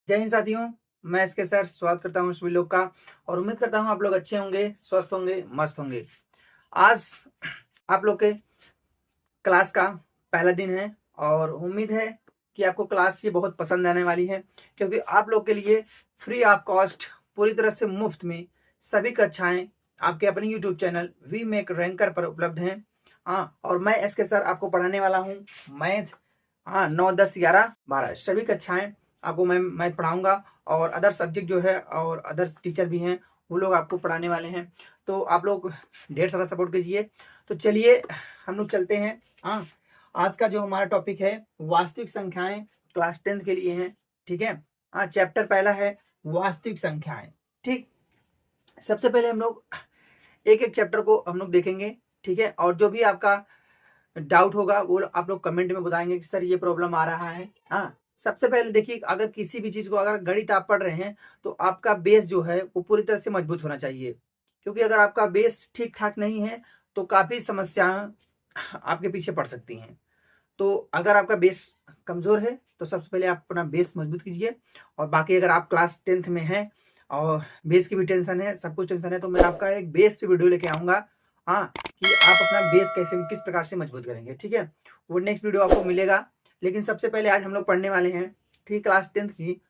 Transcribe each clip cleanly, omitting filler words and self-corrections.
जय हिंद साथियों। मैं इसके सर स्वागत करता हूँ सभी लोग का और उम्मीद करता हूँ आप लोग अच्छे होंगे, स्वस्थ होंगे, मस्त होंगे। आज आप लोग के क्लास का पहला दिन है और उम्मीद है कि आपको क्लास ये बहुत पसंद आने वाली है, क्योंकि आप लोग के लिए फ्री ऑफ कॉस्ट, पूरी तरह से मुफ्त में सभी कक्षाएं आपके अपने YouTube channel we make ranker पर उपलब्ध हैं। हाँ, और मैं एसके सर आपको पढ़ाने वाला हूँ मैथ। हाँ, 9, 10, 11, 12 सभी कक्षाएं आपको मैं मैथ पढ़ाऊंगा और अदर सब्जेक्ट जो है और अदर टीचर भी हैं वो लोग आपको पढ़ाने वाले हैं। तो आप लोग ढेर सारा सपोर्ट कीजिए। तो चलिए हम लोग चलते हैं। हाँ, आज का जो हमारा टॉपिक है वास्तविक संख्याएं, क्लास 10 के लिए है। ठीक है। हाँ, चैप्टर पहला है वास्तविक संख्याएं। ठीक, सबसे पहले हम लोग एक एक चैप्टर को हम लोग देखेंगे। ठीक है, और जो भी आपका डाउट होगा वो आप लोग कमेंट में बताएंगे कि सर ये प्रॉब्लम आ रहा है। हाँ, सबसे पहले देखिए, अगर किसी भी चीज को, अगर गणित आप पढ़ रहे हैं तो आपका बेस जो है वो पूरी तरह से मजबूत होना चाहिए, क्योंकि अगर आपका बेस ठीक ठाक नहीं है तो काफी समस्याएं आपके पीछे पड़ सकती हैं। तो अगर आपका बेस कमजोर है तो सबसे पहले आप अपना बेस मजबूत कीजिए। और बाकी अगर आप क्लास 10th में हैं और बेस की भी टेंशन है, सब कुछ टेंशन है, तो मैं आपका एक बेस पे वीडियो लेके आऊंगा। हाँ, कि आप अपना बेस कैसे, किस प्रकार से मजबूत करेंगे। ठीक है, वो नेक्स्ट वीडियो आपको मिलेगा। लेकिन सबसे पहले आज हम लोग पढ़ने वाले हैं ठीक क्लास 10th की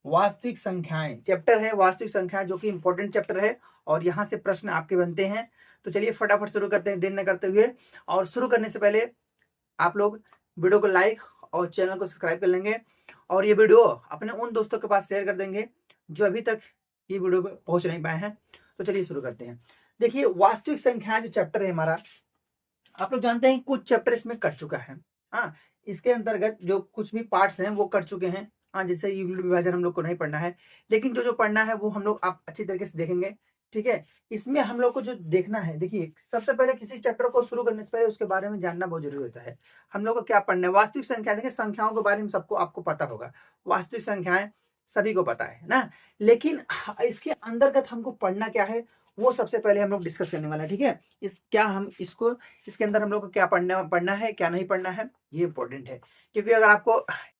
वास्तविक संख्याएं। चैप्टर है वास्तविक संख्याएं, जो कि इंपॉर्टेंट चैप्टर है और यहाँ से प्रश्न आपके बनते हैं। तो चलिए फटाफट शुरू करते हैं देर न करते हुए। और शुरू करने से पहले आप लोग वीडियो को लाइक और चैनल को सब्सक्राइब कर लेंगे और ये वीडियो अपने उन दोस्तों के पास शेयर कर देंगे जो अभी तक ये वीडियो पे पहुंच नहीं पाए हैं। तो चलिए शुरू करते हैं। देखिए, वास्तविक संख्याएं जो चैप्टर है हमारा, आप लोग जानते हैं कुछ चैप्टर इसमें कट चुका है। हाँ, इसके अंतर्गत जो कुछ भी पार्ट्स हैं वो कट चुके हैं। हाँ, जैसे युग्ल विभाजन हम लोग को नहीं पढ़ना है, लेकिन जो जो पढ़ना है वो हम लोग आप अच्छी तरीके से देखेंगे। ठीक है, इसमें हम लोग को जो देखना है, देखिए सबसे पहले किसी चैप्टर को शुरू करने से पहले उसके बारे में जानना बहुत जरूरी होता है। हम लोग को क्या पढ़ना है, वास्तविक संख्या। देखिए, संख्याओं के बारे में सबको आपको पता होगा, वास्तविक संख्याएं सभी को पता है ना। लेकिन इसके अंतर्गत हमको पढ़ना क्या है वो सबसे पहले हम लोग डिस्कस करने वाला है। ठीक है, इस क्या हम इसको, इसके अंदर हम लोग को क्या पढ़ना है, क्या नहीं पढ़ना है, ये इंपॉर्टेंट है। क्योंकि अगर आपको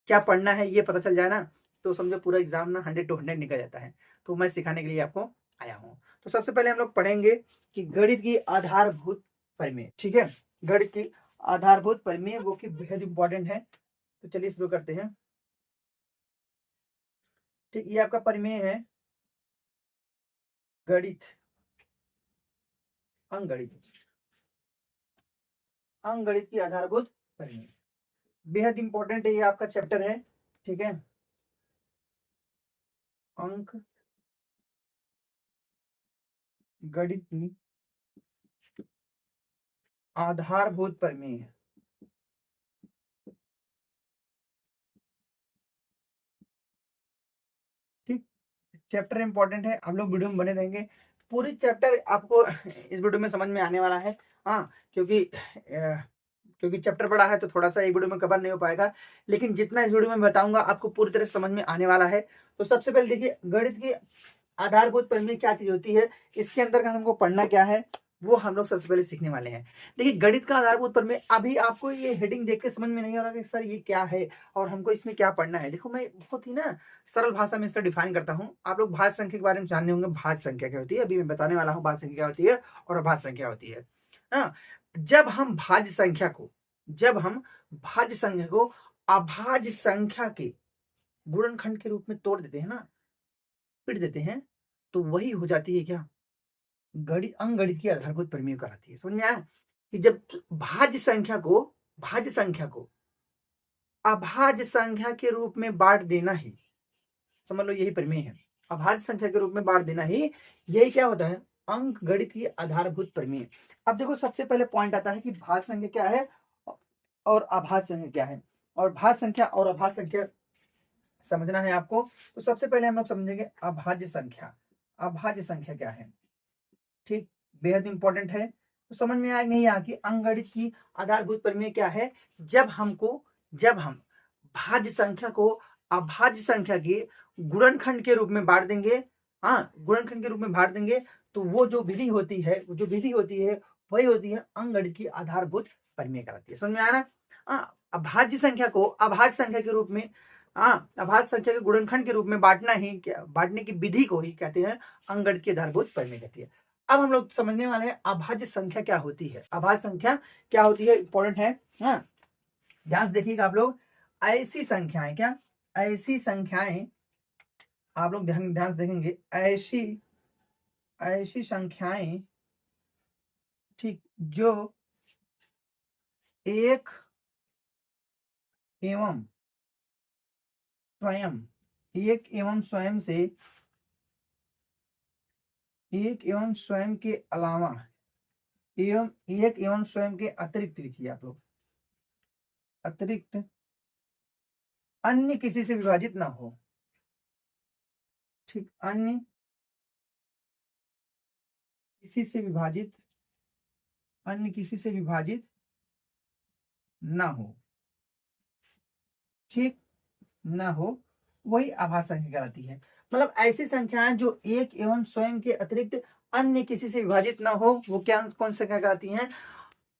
क्या पढ़ना है ये पता चल जाए ना, तो समझो पूरा एग्जाम ना 100 to 100 निकल जाता है। तो मैं सिखाने के लिए आपको आया हूँ। तो सबसे पहले हम लोग पढ़ेंगे कि गणित की आधारभूत परिमेय। ठीक है, गणित की आधारभूत परिमेय वो की बेहद इंपॉर्टेंट है। तो चलिए शुरू करते हैं। ठीक, ये आपका परिमेय है गणित, अंकगणित, अंकगणित की आधारभूत परिमेय। बेहद इंपॉर्टेंट है, ये आपका चैप्टर है। ठीक है, अंक गणित की आधारभूत परिमेय। ठीक, चैप्टर इंपॉर्टेंट है, आप लोग वीडियो में बने रहेंगे। पूरी चैप्टर आपको इस वीडियो में समझ में आने वाला है। हाँ, क्योंकि चैप्टर बड़ा है तो थोड़ा सा एक वीडियो में कवर नहीं हो पाएगा, लेकिन जितना इस वीडियो में बताऊंगा आपको पूरी तरह से समझ में आने वाला है। तो सबसे पहले देखिए, गणित की आधारभूत परिमेय क्या चीज होती है, इसके अंदर हमको पढ़ना क्या है वो हम लोग सबसे पहले सीखने वाले हैं। देखिए, गणित का आधारभूत परिमेय, अभी आपको ये हेडिंग देख के समझ में नहीं आ रहा कि सर ये क्या है और हमको इसमें क्या पढ़ना है। देखो, मैं बहुत ही ना सरल भाषा में इसका डिफाइन करता हूँ। आप लोग भाज्य संख्या के बारे में जानने होंगे, भाज्य संख्या क्या होती है, अभी मैं बताने वाला हूँ भाज्य संख्या क्या होती है और अभाज्य संख्या होती है। हाँ, जब हम भाज्य संख्या को, जब हम भाज्य संख्या को अभाज्य संख्या के गुणनखंड के रूप में तोड़ देते हैं ना, पिट देते हैं, तो वही हो जाती है क्या, गणित, अंकगणित की आधारभूत परिमेय कहलाती है। समझ में आया कि जब भाज्य संख्या को, भाज्य संख्या को अभाज्य संख्या के रूप में बांट देना ही, समझ लो यही परिमेय है। अभाज्य संख्या के रूप में बांट देना ही, यही क्या होता है, अंक गणित की आधारभूत परिमेय। अब देखो, सबसे पहले पॉइंट आता है कि भाज्य संख्या क्या है और अभाज्य संख्या क्या है। और भाज्य संख्या और अभाज्य संख्या समझना है आपको, तो सबसे पहले हम लोग समझेंगे अभाज्य संख्या। अभाज्य संख्या क्या है, ठीक, बेहद इंपॉर्टेंट है। तो समझ में आया नहीं, यहाँ की अंकगणित की आधारभूत परिमेय क्या है, जब हमको, जब हम भाज्य संख्या को अभाज्य संख्या के गुणनखंड के रूप में बांट देंगे। हाँ, गुणनखंड के रूप में बांट देंगे, तो वो जो विधि होती है, वो जो विधि होती है वही होती है अंकगणित की आधारभूत परिमेय कहलाती है। समझ में आया ना। हाँ, अभाज्य संख्या को अभाज्य संख्या के रूप में हाँ, अभाज्य संख्या के गुणनखंड के रूप में बांटना ही क्या, बांटने की विधि को ही कहते हैं अंकगणित की आधारभूत प्रमेय कहती है। अब हम लोग समझने वाले हैं अभाज्य संख्या क्या होती है। अभाज्य संख्या क्या होती है, इंपॉर्टेंट है। हाँ, ध्यान से देखिएगा आप लोग। ऐसी संख्याएं, क्या ऐसी संख्याएं, आप लोग ध्यान से देखेंगे, ऐसी ऐसी संख्याएं, ठीक, जो एक एवं स्वयं एक एवं स्वयं से एक एवं स्वयं के अलावा एवं एक एवं स्वयं के अतिरिक्त, लिखिए आप लोग, अतिरिक्त अन्य किसी से विभाजित ना हो। ठीक, अन्य किसी से विभाजित, अन्य किसी से विभाजित ना हो, ठीक, ना हो, वही आभाज्य संख्या कहलाती है। मतलब ऐसी संख्याएं जो एक एवं स्वयं के अतिरिक्त अन्य किसी से विभाजित ना हो, वो क्या, कौन संख्या कहलाती हैं,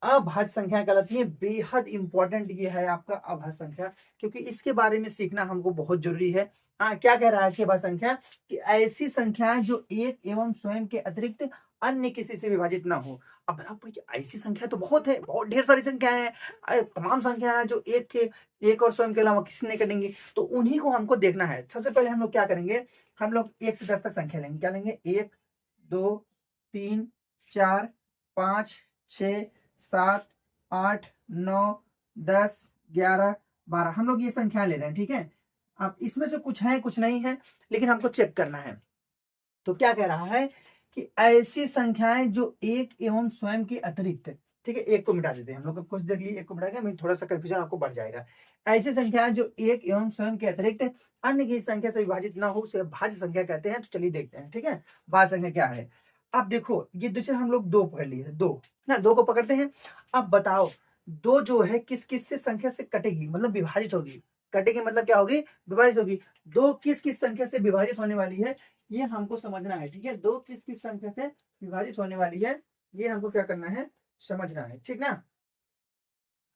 अभाज्य संख्या कहलाती है। बेहद इंपॉर्टेंट ये है आपका अभाज्य संख्या, क्योंकि इसके बारे में सीखना हमको बहुत जरूरी है। क्या कह रहा है कि अभाज्य संख्या, कि ऐसी संख्याएं जो एक एवं स्वयं के अतिरिक्त अन्य किसी से विभाजित ना हो। अब ऐसी संख्या तो बहुत है, बहुत ढेर सारी संख्याएं हैं, तमाम संख्या है जो एक और स्वयं के अलावा किसी नहीं कटेंगे, तो उन्हीं को हमको देखना है। सबसे पहले हम लोग क्या करेंगे, हम लोग 1 से 10 तक संख्या लेंगे। क्या लेंगे, 1 2 3 4 5 6 7 8 9 10 11 12, हम लोग ये संख्या ले रहे हैं, ठीक है। अब इसमें से कुछ है कुछ नहीं है, लेकिन हमको चेक करना है। तो क्या कह रहा है कि ऐसी संख्याएं जो एक एवं स्वयं के अतिरिक्त, ठीक है, एक को मिटा देते हैं हम लोग, कुछ देर लिए एक को मिटा के थोड़ा सा कंफ्यूजन आपको बढ़ जाएगा। ऐसी संख्याएं जो एक एवं स्वयं के अतिरिक्त अन्य की संख्या से विभाजित ना हो, उसे भाज्य संख्या कहते हैं। तो चलिए देखते हैं, ठीक है, भाज्य संख्या क्या है। अब देखो, ये दूसरे हम लोग 2 पकड़ लिए, 2 ना, 2 को पकड़ते हैं। अब बताओ, 2 जो है किस किस से संख्या से कटेगी, मतलब विभाजित होगी। कटेगी मतलब क्या होगी, विभाजित होगी। 2 किस किस संख्या से विभाजित होने वाली है, ये हमको समझना है, ठीक है। 2 किस किस संख्या से विभाजित होने वाली है, ये हमको क्या करना है, समझना है, ठीक ना।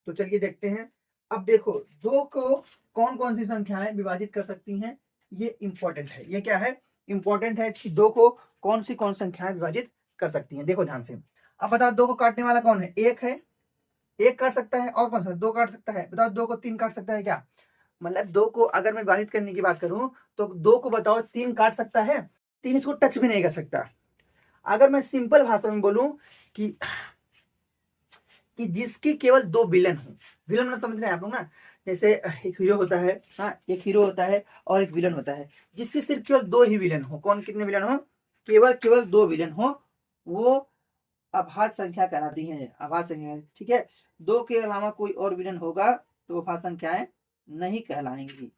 तो चलिए देखते हैं। अब देखो, 2 को कौन कौन सी संख्याएं विभाजित कर सकती हैं, ये इंपॉर्टेंट है। ये क्या है, इंपॉर्टेंट है कि 2 को कौन संख्याएं विभाजित कर सकती हैं। देखो ध्यान से, अब बताओ 2 को काटने वाला कौन है, 1 है, 1 काट सकता है, और कौन सा 2 काट सकता है, बताओ 2 को 3 काट सकता है क्या। मतलब 2 को अगर मैं विभाजित करने की बात करूं, तो 2 को बताओ 3 काट सकता है, 3 इसको टच भी नहीं कर सकता। अगर मैं सिंपल भाषा में बोलूं कि जिसकी केवल 2 विलन हो, विलन मतलब समझ रहे हैं आप लोग ना, जैसे एक हीरो होता है, हाँ, एक हीरो होता है और एक विलन होता है, जिसके सिर्फ केवल 2 ही विलन हो। कौन, कितने विलन हो, केवल 2 विलन हो, वो अभाज्य संख्या कहलाती है, अभाज्य संख्या, ठीक है। 2 के अलावा कोई और विलन होगा तो अभाज्य संख्याएं नहीं कहलाएंगी,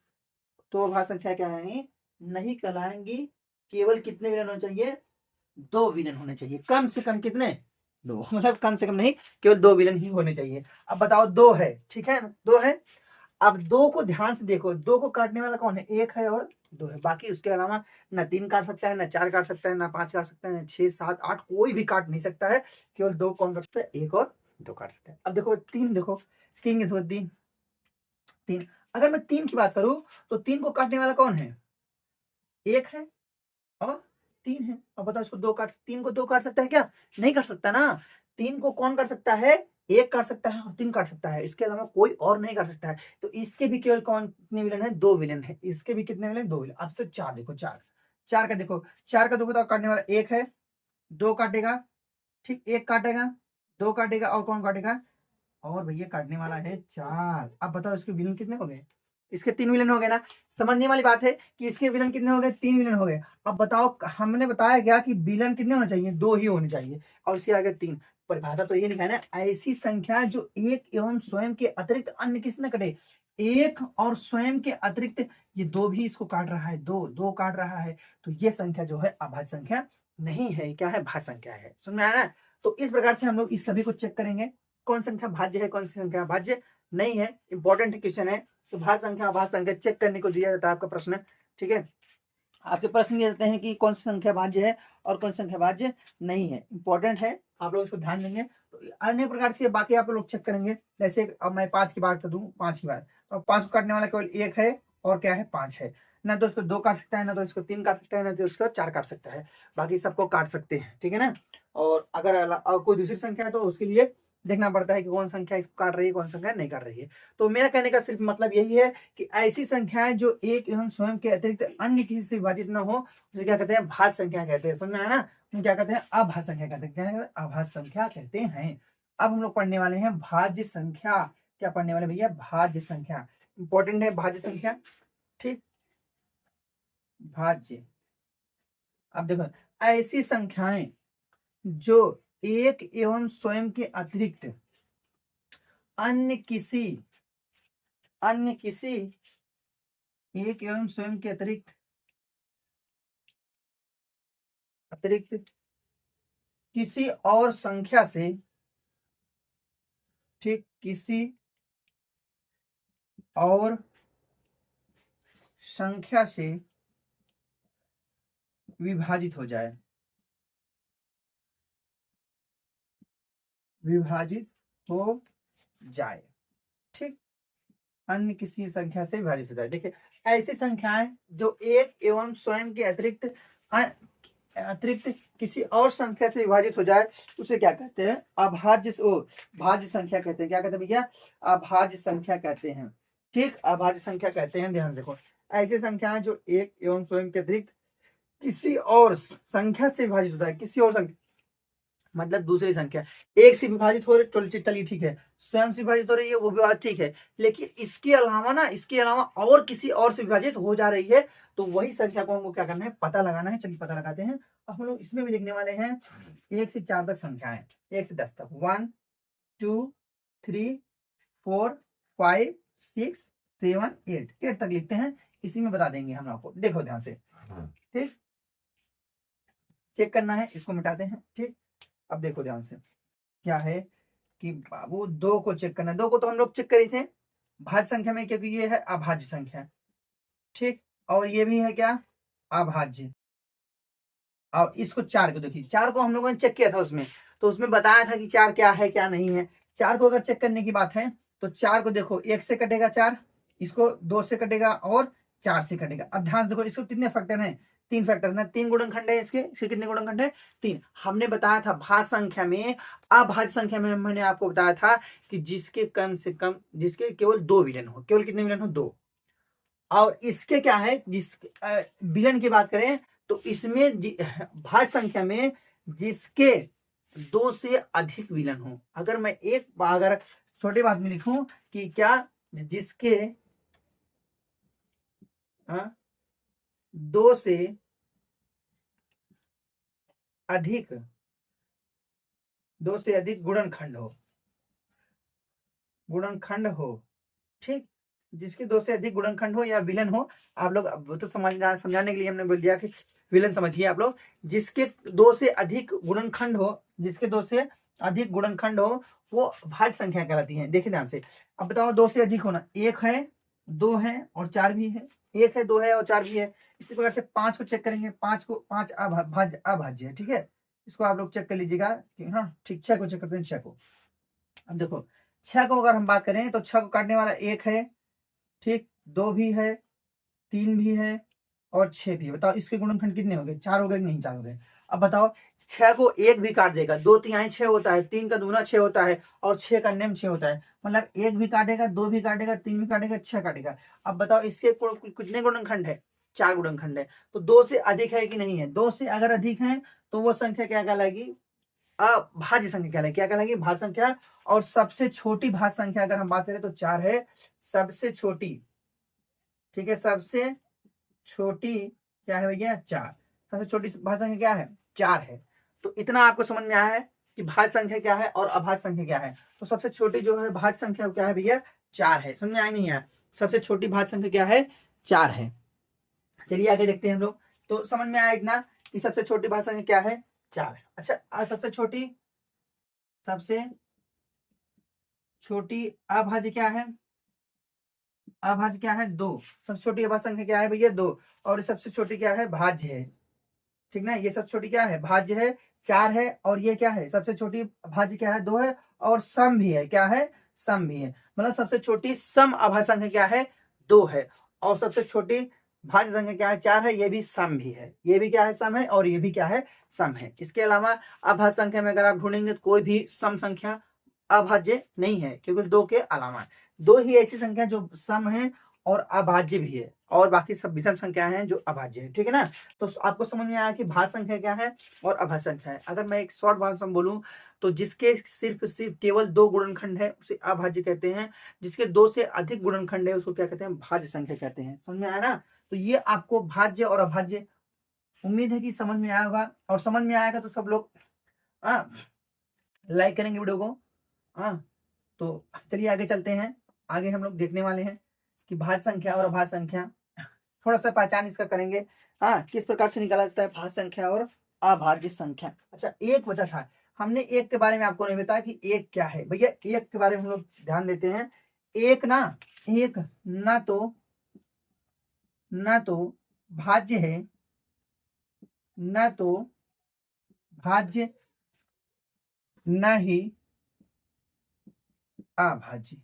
तो अभाज्य संख्या क्या है, नहीं कहलाएंगी। केवल कितने विलन होने चाहिए, 2 विलन होने चाहिए, कम से कम कितने, 2, मतलब कम से कम नहीं, केवल 2 विलन ही होने चाहिए। अब बताओ 2 है, ठीक है, 2 है। अब 2 को ध्यान से देखो, 2 को काटने वाला कौन है, 1 है और 2 है, बाकी उसके अलावा ना 3 काट सकता है, ना 4 काट सकता है, ना 5 काट सकता है, ना 6 7 8 कोई भी काट नहीं सकता है। केवल 2 कौन काट सकता है, 1 और 2 काट सकता है। अब देखो 3, देखो 3 देखो, 3, अगर मैं 3 की बात करूं, तो 3 को काटने वाला कौन है, 1 है और 3 है। अब बताओ इसको 3 को 2 काट सकता है क्या, नहीं काट सकता ना। 3 को कौन काट सकता है, 1 काट सकता है और 3 काट सकता है, इसके अलावा कोई और नहीं काट सकता है। तो इसके भी केवल कौन, कितने विलन है, 2 विलन है, इसके भी कितने विलन, 2 विलन। अब तो 4 देखो, 4 का देखो, 4 का 2 बताओ, काटने वाला 1 है, 2 काटेगा, ठीक, 1 काटेगा, 2 काटेगा और कौन काटेगा, और भैया काटने वाला है 4। अब बताओ इसके विलन कितने हो गए, इसके 3 विलन हो गए ना। समझने वाली बात है कि इसके विलन कितने हो गए, 3 विलन हो गए। अब बताओ, हमने बताया गया कि विलन कितने होने चाहिए, 2 ही होने चाहिए, और इसके आगे 3। परिभाषा तो ये लिखा है ना, ऐसी संख्या जो एक एवं स्वयं के अतिरिक्त अन्य किसी न कटे। एक और स्वयं के अतिरिक्त ये 2 भी इसको काट रहा है, 2 काट रहा है, तो ये संख्या जो है अभाज्य संख्या नहीं है, क्या है, भाज्य संख्या है। समझ में आया ना। तो इस प्रकार से हम लोग इस सभी को चेक करेंगे, कौन संख्या भाज्य है, कौन सी संख्या भाज्य नहीं है। इंपॉर्टेंट क्वेश्चन है। तो भाज्य संख्या अभाज्य संख्या चेक करने को दिया जाता है आपका प्रश्न, ठीक है। आपके प्रश्न ये देते हैं कि कौन सी संख्या भाज्य है और कौन सी संख्या भाज्य नहीं है, इंपॉर्टेंट है, आप लोग इसको ध्यान देंगे। तो अन्य प्रकार से बाकी आप लोग चेक करेंगे। जैसे अब मैं 5 की बात कर दूं, 5 की बात, तो 5 को काटने वाला केवल 1 है और क्या है 5 है। ना तो इसको 2 काट सकता है, ना तो इसको 3 काट सकता है, ना तो इसको 4 काट सकता है, बाकी सबको काट सकते हैं, ठीक है ना। और अगर कोई दूसरी संख्या है तो उसके लिए देखना पड़ता है कि कौन संख्या इसको काट रही है, कौन संख्या नहीं काट रही है। तो मेरा कहने का सिर्फ मतलब यही है कि ऐसी संख्याएं जो एक एवं स्वयं के अतिरिक्त अन्य किसी से विभाजित न हो, उसे क्या कहते हैं, भाज्य संख्या कहते हैं। समझ में आया ना, क्या कहते हैं, अभाज्य संख्या कहते हैं। क्या कहते हैं, अभाज्य संख्या कहते हैं। अब हम लोग पढ़ने वाले हैं भाज्य संख्या। क्या पढ़ने वाले भैया, भाज्य संख्या। इंपॉर्टेंट है भाज्य संख्या, ठीक, भाज्य। अब देखो, ऐसी संख्याएं जो एक एवं स्वयं के अतिरिक्त अन्य किसी एक एवं स्वयं के अतिरिक्त किसी और संख्या से, ठीक, किसी और संख्या से विभाजित हो जाए, ठीक, अन्य किसी संख्या से विभाजित हो जाए। देखिए, ऐसी संख्याएं जो एक एवं स्वयं के अतिरिक्त किसी और संख्या से विभाजित हो जाए, उसे क्या कहते हैं, अभाज्य भाज्य संख्या कहते हैं। क्या कहते हैं भैया, अभाज्य संख्या कहते हैं, ठीक, अभाज्य संख्या कहते हैं। ध्यान देखो, ऐसी संख्याएं जो एक एवं स्वयं के अतिरिक्त किसी और संख्या से विभाजित होता है, किसी और संख्या मतलब दूसरी संख्या, एक से विभाजित हो रही, चलिए ठीक है, स्वयं से विभाजित हो रही है वो भी बात ठीक है, लेकिन इसके अलावा और किसी और से विभाजित हो जा रही है, तो वही संख्या को हमको क्या करना है, पता लगाना है। चलिए पता लगाते हैं। अब हम लोग इसमें भी लिखने वाले हैं 1 से 4 तक संख्याएं, 1 से 10 तक, 1 2 3 4 5 6 7 8 तक लिखते हैं। इसी में बता देंगे हम आपको। देखो ध्यान से, ठीक, चेक करना है, इसको मिटाते हैं, ठीक। अब देखो ध्यान से, क्या है कि बाबू 2 को चेक करना है। 2 को तो हम लोग चेक करे थे भाज्य संख्या में, क्योंकि ये है अभाज्य संख्या, ठीक, और ये भी है क्या, अभाज्य। और इसको 4 को देखिए, 4 को हम लोगों ने चेक किया था उसमें, तो उसमें बताया था कि 4 क्या है क्या नहीं है। 4 को अगर चेक करने की बात है तो 4 को देखो, 1 से कटेगा 4, इसको 2 से कटेगा और 4 से कटेगा। अब ध्यान देखो, इसको कितने फैक्टर हैं, 3 फैक्टर ना, 3 गुणनखंड है इसके कितने गुणनखंड है, 3। हमने बताया था भाज्य संख्या में, अभाज्य संख्या में मैंने आपको बताया था कि जिसके कम से कम, जिसके केवल 2 विलन हो, केवल कितने विलन हो, 2। और इसके क्या है, जिस विलन की बात करें तो इसमें भाज्य संख्या में जिसके 2 से अधिक विलन हो। अगर छोटे बात में लिखूं कि क्या, जिसके 2 से अधिक गुणनखंड हो, ठीक, जिसके 2 से अधिक गुणनखंड हो या विलन हो। आप लोग तो समझाने के लिए हमने बोल दिया कि विलन समझिए आप लोग। जिसके 2 से अधिक गुणनखंड हो, वो भाज्य संख्या कहलाती है। देखिए ध्यान से, अब बताओ 2 से अधिक होना, 1 है, 2 है और 4 भी है, 1 है, 2 है और 4 भी है। इसी प्रकार से 5 को चेक करेंगे, 5 अभाज्य है, ठीक है, इसको आप लोग चेक कर लीजिएगा, हाँ ठीक। 6 को चेक करते हैं, 6 को। अब देखो 6 को अगर हम बात करें तो 6 को काटने वाला 1 है, ठीक, 2 भी है, 3 भी है और 6 भी है। बताओ इसके गुणनखंड कितने हो गए, 4 हो गए, नहीं 4 हो गए। अब बताओ 6 को 1 भी काट देगा, 2 तिहाई 6 होता है, 3 का दूना 6 होता है और 6 का निम्न 6 होता है, मतलब 1 भी काटेगा, 2 भी काटेगा, 3 भी काटेगा, 6 काटेगा। अब बताओ इसके कितने गुणनखंड है, 4 गुणनखंड है। तो 2 से अधिक है कि नहीं है, 2 से अगर अधिक है तो वो संख्या क्या कहलाएगी, अभाज्य संख्या कहलाएगी। क्या कहलाएगी, भाज्य संख्या। और सबसे छोटी भाज्य संख्या अगर हम बात करें तो 4 है, सबसे छोटी, ठीक है, सबसे छोटी क्या है भैया, 4। सबसे छोटी भाज्य संख्या क्या है, 4 है। तो इतना आपको समझ में आया है कि भाज्य संख्या क्या है और अभाज्य संख्या क्या है। तो सबसे छोटी जो है भाज्य संख्या क्या है भैया, 4 है। समझ में आया नहीं है, सबसे छोटी भाज्य संख्या क्या है, 4 है। चलिए आगे देखते हैं हम लोग। तो समझ में आया इतना कि सबसे छोटी भाज्य संख्या क्या है, 4 है। अच्छा, सबसे छोटी अभाज्य क्या है, अभाज्य क्या है, 2। सबसे छोटी अभाज्य संख्या क्या है भैया, 2। और सबसे छोटी क्या है, भाज्य है, ठीक ना। ये सबसे छोटी क्या है, भाज्य है, 4 है। और ये क्या है, सबसे छोटी भाज्य क्या है, 2 है और सम भी है। क्या है, सम भी है। मतलब सबसे छोटी सम अभाज्य संख्या क्या है, 2 है। और सबसे छोटी भाज्य संख्या क्या है, 4 है, ये भी सम भी है, ये भी क्या है, सम है, और ये भी क्या है, सम है। इसके अलावा अभाज्य संख्या में अगर आप ढूंढेंगे तो कोई भी सम संख्या अभाज्य नहीं है, क्योंकि 2 के अलावा 2 ही ऐसी संख्या जो सम है और अभाज्य भी है, और बाकी सब विषम संख्याएं हैं जो अभाज्य है। ठीक है ना। तो आपको समझ में आया कि भाज्य संख्या क्या है और अभाज्य संख्या है। अगर मैं एक शॉर्ट भाषा में बोलूं तो जिसके सिर्फ केवल 2 गुणनखंड है उसे अभाज्य कहते हैं, जिसके 2 से अधिक गुणनखंड है उसको क्या कहते हैं, भाज्य संख्या कहते हैं। समझ में आया ना। तो ये आपको भाज्य और अभाज्य उम्मीद है कि समझ में आया होगा, और समझ में आएगा तो सब लोग लाइक करेंगे वीडियो को। तो चलिए आगे चलते हैं। आगे हम लोग देखने वाले हैं कि भाज्य संख्या और अभाज्य संख्या, थोड़ा सा पहचान इसका करेंगे। किस प्रकार से निकाला जाता है भाज्य संख्या और अभाज्य संख्या। अच्छा, एक बचा था, हमने एक के बारे में आपको नहीं बताया कि एक क्या है। भैया एक के बारे में हम लोग ध्यान देते हैं। एक ना तो भाज्य है, न तो भाज्य, न ही अभाज्य।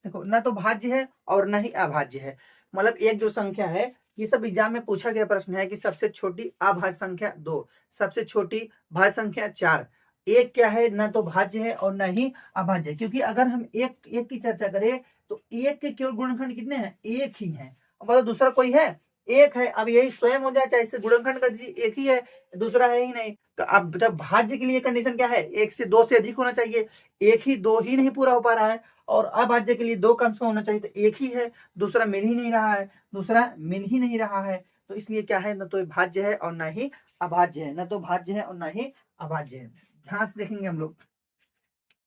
देखो, न तो भाज्य है और न ही अभाज्य है। मतलब एक जो संख्या है, ये सब एग्जाम में पूछा गया प्रश्न है कि सबसे छोटी अभाज्य संख्या 2, सबसे छोटी भाज्य संख्या 4, एक क्या है, न तो भाज्य है और न ही अभाज्य। क्योंकि अगर हम एक की चर्चा करें तो एक के केवल गुणनखंड कितने हैं, एक ही है। मतलब दूसरा कोई है, एक है। अब यही स्वयं हो जाए, चाहे इससे गुणनखंड कर दीजिए, एक ही है, दूसरा है ही नहीं। तो अब जब भाज्य के लिए कंडीशन क्या है, 1 से 2 से अधिक होना चाहिए, एक ही, 2 ही नहीं पूरा हो पा रहा है। और अभाज्य के लिए 2 कम से कम होना चाहिए, तो एक ही है, दूसरा मिल ही नहीं रहा है। तो इसलिए क्या है, न तो भाज्य है और न ही अभाज्य है, न तो भाज्य है और न ही अभाज्य है। ध्यान से देखेंगे हम लोग।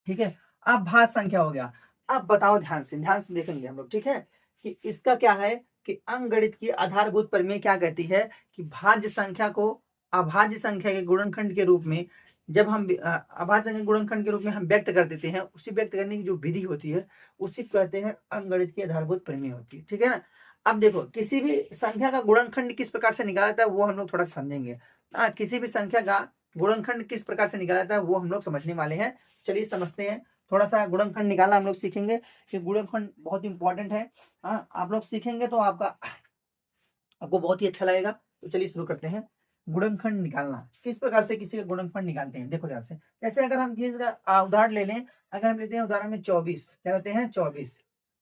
ठीक है, अब भाज्य संख्या हो गया। अब बताओ, ध्यान से देखेंगे हम लोग। ठीक है, कि इसका क्या है कि अंकगणित की आधारभूत प्रमेय क्या कहती है कि भाज्य संख्या को अभाज्य संख्या के गुणनखंड के रूप में, जब हम अभाज्य संख्या गुणनखंड के रूप में हम व्यक्त कर देते हैं, उसी व्यक्त करने की जो विधि होती है उसी कहते हैं अंकगणित की आधारभूत प्रमेय होती है। ठीक है ना। अब देखो, किसी भी संख्या का गुणनखंड किस प्रकार से निकाला जाता है वो हम लोग थोड़ा समझेंगे। किसी भी संख्या का गुणनखंड किस प्रकार से निकाला जाता है वो हम लोग समझने वाले हैं। चलिए समझते हैं। थोड़ा सा गुणनखंड निकालना हम लोग सीखेंगे कि गुणनखंड बहुत इंपॉर्टेंट है। आप लोग सीखेंगे तो आपको बहुत ही अच्छा लगेगा। तो चलिए शुरू करते हैं। गुणनखंड निकालना, किस प्रकार से किसी का गुणनखंड निकालते हैं, देखो ध्यान से। जैसे अगर हम किसी का उदाहरण ले लें, अगर हम लेते हैं उदाहरण में 24, क्या लेते हैं, 24।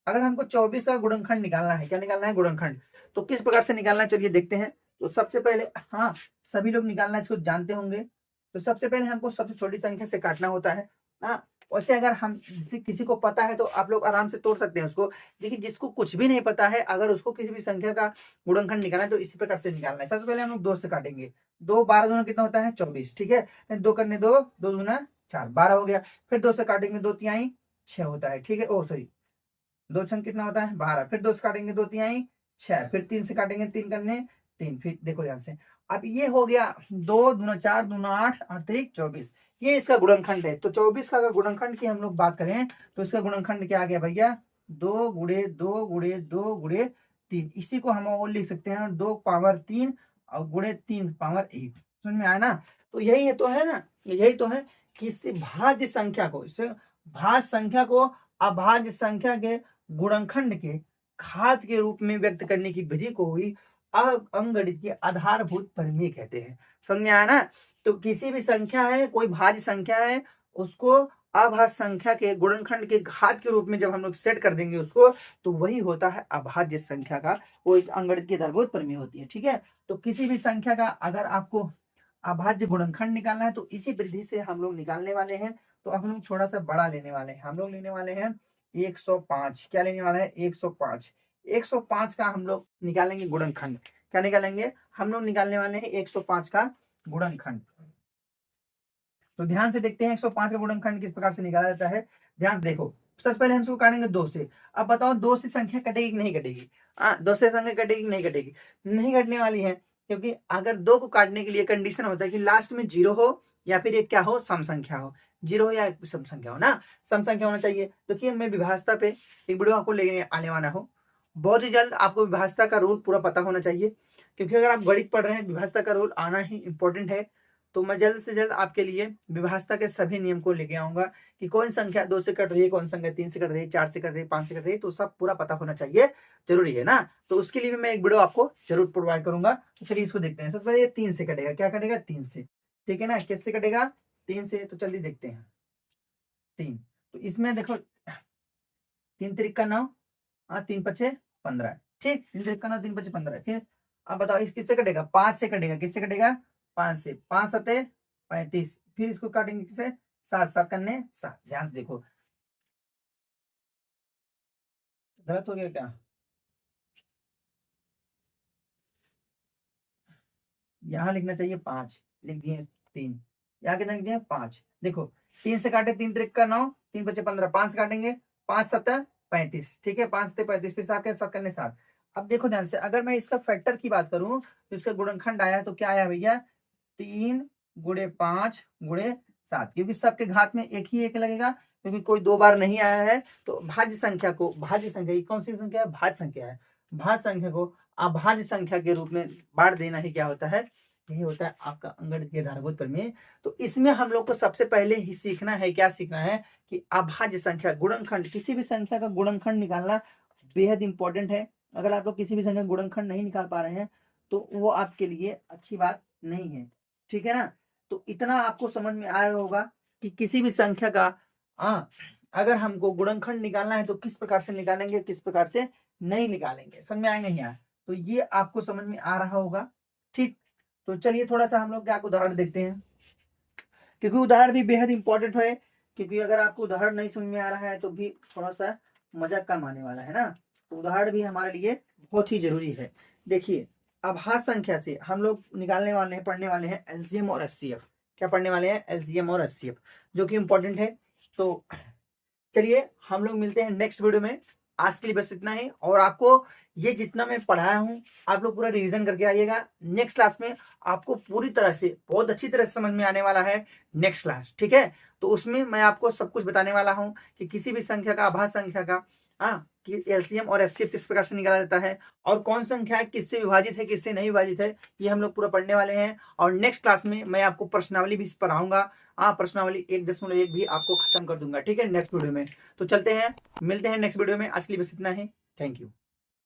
अगर हमको 24 का गुणनखंड निकालना है, क्या निकालना है, गुणनखंड, तो किस प्रकार से निकालना है, चलिए देखते हैं। तो सबसे पहले, सभी लोग निकालना इसको जानते होंगे। तो सबसे पहले हमको सबसे छोटी संख्या से काटना होता है। वैसे अगर हम किसी को पता है तो आप लोग आराम से तोड़ सकते हैं उसको। लेकिन जिसको कुछ भी नहीं पता है, अगर उसको किसी भी संख्या का गुणनखंड निकालना है तो इसी प्रकार से निकालना है। सबसे पहले हम लोग 2 से काटेंगे। 2 12 दूना कितना होता है, 24। ठीक है, 2 करने 2, 2 दूना 4, 12 हो गया। फिर 2 से काटेंगे, 2 तिहाई 6 होता है। ठीक है, ओ सॉरी, 2 छंग कितना होता है, 12। फिर 2 से काटेंगे, 2 तिहाई 6। फिर 3 से काटेंगे, 3 करने 3। फिर देखो ध्यान से, अब ये हो गया 2 दूना 4, दूना 8, 8 3 24। ये इसका गुणनखंड है। तो 24 का अगर गुणनखंड की हम लोग बात करें तो इसका गुणनखंड क्या आ गया भैया, 2 गुणे 2 गुणे 2 गुणे 3। इसी को हम और लिख सकते हैं 2 पावर 3 और गुणे 3 पावर 1। समझ में आया ना। तो यही है, तो है ना, यही तो है कि इससे भाज्य संख्या को, इससे भाज्य संख्या को अभाज्य संख्या के गुणनखंड के घात के रूप में व्यक्त करने की विधि को ही अंकगणित की आधारभूत प्रमेय कहते हैं। समझ में आया ना। तो किसी भी संख्या है, कोई भाज्य संख्या है, उसको अभाज्य संख्या के गुणनखंड के घात के रूप में जब हम लोग सेट कर देंगे उसको, तो वही होता है अभाज्य संख्या का, वो एक अंकगणित की आधारभूत प्रमेय होती है। ठीक है, तो किसी भी संख्या का अगर आपको अभाज्य गुणनखंड निकालना है तो इसी विधि से हम लोग निकालने वाले हैं। तो अब हम लोग थोड़ा सा बड़ा लेने वाले हैं। हम लोग लेने वाले हैं 105। क्या लेने वाला है, 105। 105 का हम लोग निकालेंगे गुणनखंड। क्या निकालेंगे, हम लोग निकालने वाले हैं 105 का गुणनखंड। तो ध्यान से देखते हैं 105 का गुणनखंड किस प्रकार से निकाला जाता है। ध्यान से देखो, सबसे पहले हम इसको काटेंगे 2 से। अब बताओ 2 से संख्या कटेगी कि नहीं कटेगी, 2 से संख्या कटेगी कि नहीं कटेगी, नहीं कटने वाली है। क्योंकि अगर 2 को काटने के लिए कंडीशन होता है कि लास्ट में 0 हो या फिर एक क्या हो, सम संख्या हो। 0 या सम संख्या हो ना, सम संख्या होना चाहिए। तो कि मैं विभाज्यता पे एक वीडियो आपको लेने आने वाला हूँ बहुत ही जल्द। आपको विभाज्यता का रूल पूरा पता होना चाहिए, क्योंकि अगर आप गणित पढ़ रहे हैं विभाज्यता का रूल आना ही इंपॉर्टेंट है। तो मैं जल्द से जल्द आपके लिए विभाजता के सभी नियम को लेके आऊंगा कि कौन संख्या 2 से कट रही है, कौन संख्या 3 से कट रही है, 4 से कट रही है, 5 से कट रही है, तो सब पूरा पता होना चाहिए, जरूरी है ना। तो उसके लिए भी मैं एक वीडियो आपको जरूर प्रोवाइड करूंगा। तो चलिए इसको देखते हैं। सबसे पहले ये 3 से कटेगा, क्या कटेगा 3 से, ठीक है ना। किससे कटेगा 3 से, तो चलिए देखते हैं 3। तो इसमें देखो 3 त्रिक का 9, 3 पचे 15, ठीक, 3 त्रिक का 9, 3 पचे 15। फिर अब बताओ इस किससे कटेगा, 5 से कटेगा, किससे कटेगा 5 से, 5 सते 35, फिर इसको काटेंगे किससे 7, 7 करने 7। ध्यान से देखो, गलत हो गया क्या, यहाँ लिखना चाहिए 5, लिख दिए 3, यहाँ कितना लिख दिया 5। देखो 3 से काटे, 3 त्रिक का 9, 3 पचे 15, 5 से काटेंगे 5 सत्तर 35, ठीक है, 5 सत्तर 35, फिर 7 7 करने 7। अब देखो ध्यान से, अगर मैं इसका फैक्टर की बात करूं तो इसका गुणनखंड आया तो क्या आया भैया 3 गुणे 5 गुणे 7, क्योंकि सबके घात में एक ही एक लगेगा, क्योंकि कोई 2 बार नहीं आया है। तो भाज्य संख्या को, भाज्य संख्या कौन सी संख्या है, भाज्य संख्या है, भाज्य संख्या को अभाज्य संख्या के रूप में बांट देना ही क्या होता है, यही होता है आपका अंकगणितीय आधारभूत प्रमेय। तो इसमें हम लोग को सबसे पहले ही सीखना है, क्या सीखना है कि अभाज्य संख्या गुणनखंड, किसी भी संख्या का गुणनखंड निकालना बेहद इंपॉर्टेंट है। अगर आप लोग किसी भी संख्या का गुणनखंड नहीं निकाल पा रहे हैं तो वो आपके लिए अच्छी बात नहीं है, ठीक है ना। तो इतना आपको समझ में आया होगा कि किसी भी संख्या का अगर हमको गुणनखंड निकालना है तो किस प्रकार से निकालेंगे, किस प्रकार से नहीं निकालेंगे, समझ में आए नहीं आए, तो ये आपको समझ में आ रहा होगा, ठीक। तो चलिए थोड़ा सा हम लोग क्या उदाहरण देखते हैं, क्योंकि उदाहरण भी बेहद इंपॉर्टेंट है, क्योंकि अगर आपको उदाहरण नहीं समझ में आ रहा है तो भी थोड़ा सा मजा कम आने वाला है ना। तो उदाहरण भी हमारे लिए बहुत ही जरूरी है। देखिए अभाज्य संख्या से हम लोग निकालने वाले हैं, पढ़ने वाले हैं एलसीएम और एचसीएफ। क्या पढ़ने वाले हैं, एलसीएम और एचसीएफ, जो कि इंपॉर्टेंट है। तो चलिए हम लोग मिलते हैं नेक्स्ट वीडियो में। आज के लिए बस इतना ही, और आपको ये जितना मैं पढ़ाया हूँ आप लोग पूरा रिवीजन करके आइएगा। नेक्स्ट क्लास में आपको पूरी तरह से, बहुत अच्छी तरह से समझ में आने वाला है नेक्स्ट क्लास, ठीक है। तो उसमें मैं आपको सब कुछ बताने वाला हूँ कि किसी भी संख्या का, अभाज्य संख्या का कि एलसीएम और एचसीएफ किस प्रकार से निकाला जाता है, और कौन संख्या किससे विभाजित है, किससे नहीं विभाजित है, ये हम लोग पूरा पढ़ने वाले हैं। और नेक्स्ट क्लास में मैं आपको प्रश्नावली भी पढ़ाऊंगा। प्रश्नावली 1.1 भी आपको खत्म कर दूंगा, ठीक है, नेक्स्ट वीडियो में। तो चलते हैं, मिलते हैं नेक्स्ट वीडियो में। आज के लिए बस इतना ही, थैंक यू।